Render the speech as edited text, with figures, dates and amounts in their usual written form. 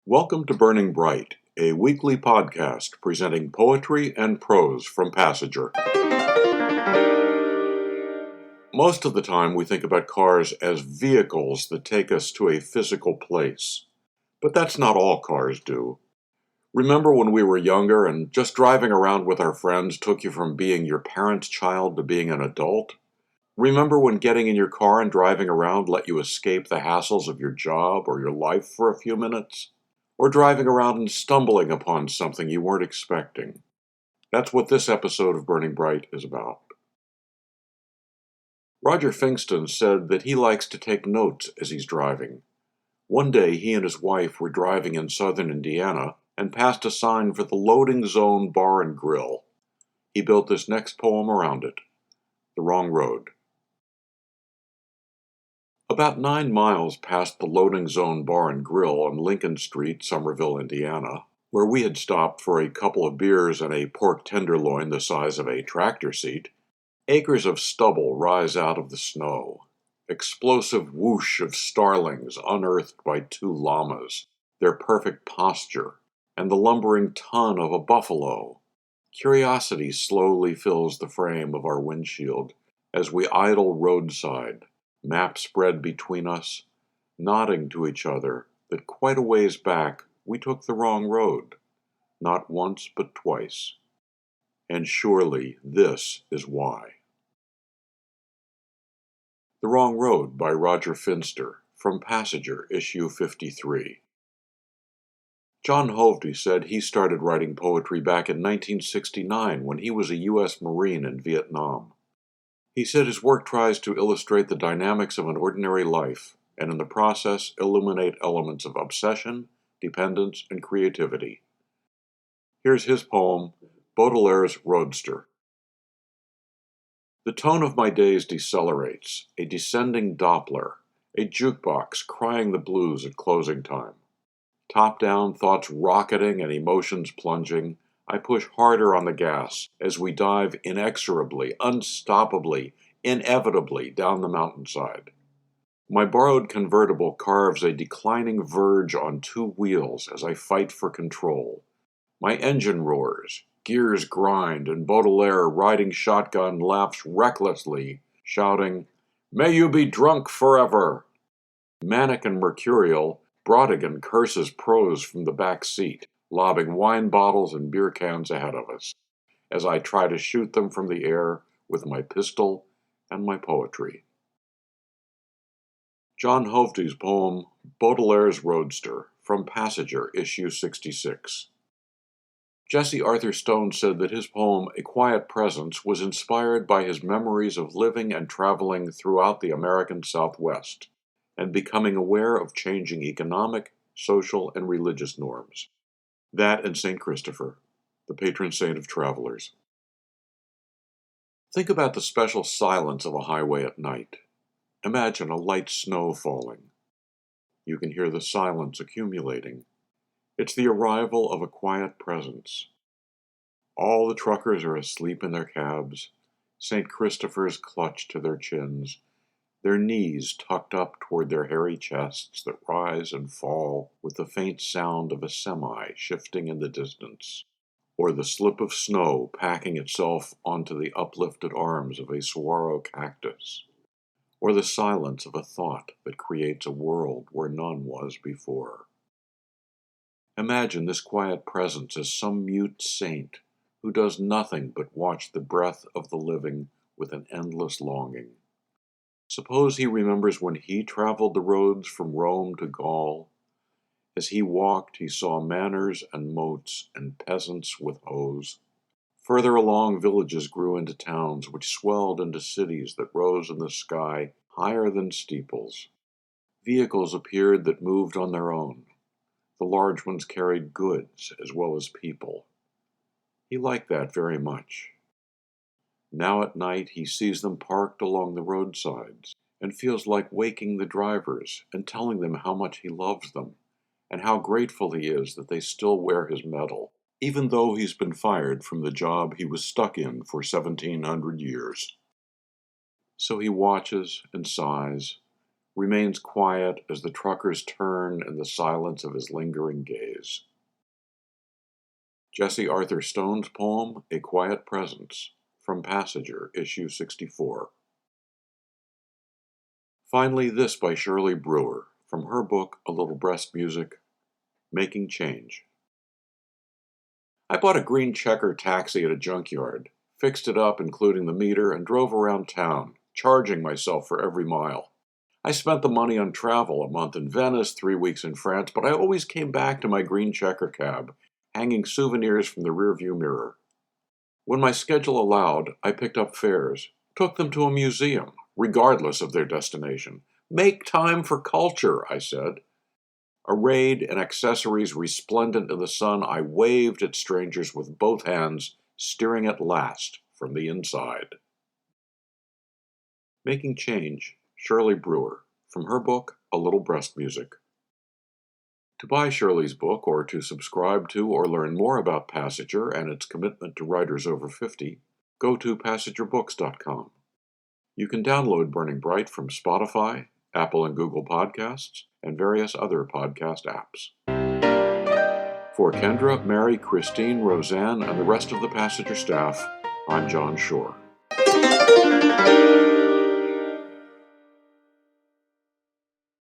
Welcome to Burning Bright, a weekly podcast presenting poetry and prose from Passenger. Most of the time we think about cars as vehicles that take us to a physical place. But that's not all cars do. Remember when we were younger and just driving around with our friends took you from being your parents' child to being an adult? Remember when getting in your car and driving around let you escape the hassles of your job or your life for a few minutes? Or driving around and stumbling upon something you weren't expecting? That's what this episode of Burning Bright is about. Roger Pfingston said that he likes to take notes as he's driving. One day he and his wife were driving in southern Indiana and passed a sign for the Loading Zone Bar and Grill. He built this next poem around it, The Wrong Road. About 9 miles past the Loading Zone Bar and Grill on Lincoln Street, Somerville, Indiana, where we had stopped for a couple of beers and a pork tenderloin the size of a tractor seat, acres of stubble rise out of the snow. Explosive whoosh of starlings unearthed by 2 llamas, their perfect posture, and the lumbering ton of a buffalo. Curiosity slowly fills the frame of our windshield as we idle roadside, map spread between us, nodding to each other that quite a ways back we took the wrong road, not once but twice. And surely this is why. The Wrong Road by Roger Pfingston, from Passenger, issue 53. John Hovde said he started writing poetry back in 1969 when he was a U.S. Marine in Vietnam. He said his work tries to illustrate the dynamics of an ordinary life, and in the process illuminate elements of obsession, dependence, and creativity. Here's his poem, Baudelaire's Roadster. The tone of my days decelerates, a descending Doppler, a jukebox crying the blues at closing time. Top-down, thoughts rocketing and emotions plunging, I push harder on the gas as we dive inexorably, unstoppably, inevitably down the mountainside. My borrowed convertible carves a declining verge on 2 wheels as I fight for control. My engine roars, gears grind, and Baudelaire, riding shotgun, laughs recklessly, shouting, "May you be drunk forever!" Manic and mercurial, Brodigan curses prose from the back seat, lobbing wine bottles and beer cans ahead of us, as I try to shoot them from the air with my pistol and my poetry. John Hovde's poem, Baudelaire's Roadster, from Passenger, issue 66. Jesse Arthur Stone said that his poem, A Quiet Presence, was inspired by his memories of living and traveling throughout the American Southwest, and becoming aware of changing economic, social, and religious norms. That and St. Christopher, the patron saint of travelers. Think about the special silence of a highway at night. Imagine a light snow falling. You can hear the silence accumulating. It's the arrival of a quiet presence. All the truckers are asleep in their cabs, St. Christopher's clutched to their chins, their knees tucked up toward their hairy chests that rise and fall with the faint sound of a semi shifting in the distance, or the slip of snow packing itself onto the uplifted arms of a saguaro cactus, or the silence of a thought that creates a world where none was before. Imagine this quiet presence as some mute saint who does nothing but watch the breath of the living with an endless longing. Suppose he remembers when he traveled the roads from Rome to Gaul. As he walked, he saw manors and moats and peasants with hoes. Further along, villages grew into towns, which swelled into cities that rose in the sky higher than steeples. Vehicles appeared that moved on their own. The large ones carried goods as well as people. He liked that very much. Now at night he sees them parked along the roadsides and feels like waking the drivers and telling them how much he loves them and how grateful he is that they still wear his medal, even though he's been fired from the job he was stuck in for 1,700 years. So he watches and sighs, remains quiet as the truckers turn in the silence of his lingering gaze. Jesse Arthur Stone's poem, A Quiet Presence, from Passenger, issue 64. Finally, this by Shirley Brewer, from her book, A Little Breast Music, Making Change. I bought a green checker taxi at a junkyard, fixed it up including the meter, and drove around town, charging myself for every mile. I spent the money on travel, a month in Venice, 3 weeks in France, but I always came back to my green checker cab, hanging souvenirs from the rearview mirror. When my schedule allowed, I picked up fares, took them to a museum, regardless of their destination. Make time for culture, I said. Arrayed in accessories resplendent in the sun, I waved at strangers with both hands, steering at last from the inside. Making Change, Shirley Brewer, from her book, A Little Breast Music. To buy Shirley's book, or to subscribe to or learn more about Passenger and its commitment to writers over 50, go to passengerbooks.com. You can download Burning Bright from Spotify, Apple and Google Podcasts, and various other podcast apps. For Kendra, Mary, Christine, Roseanne, and the rest of the Passenger staff, I'm John Shore.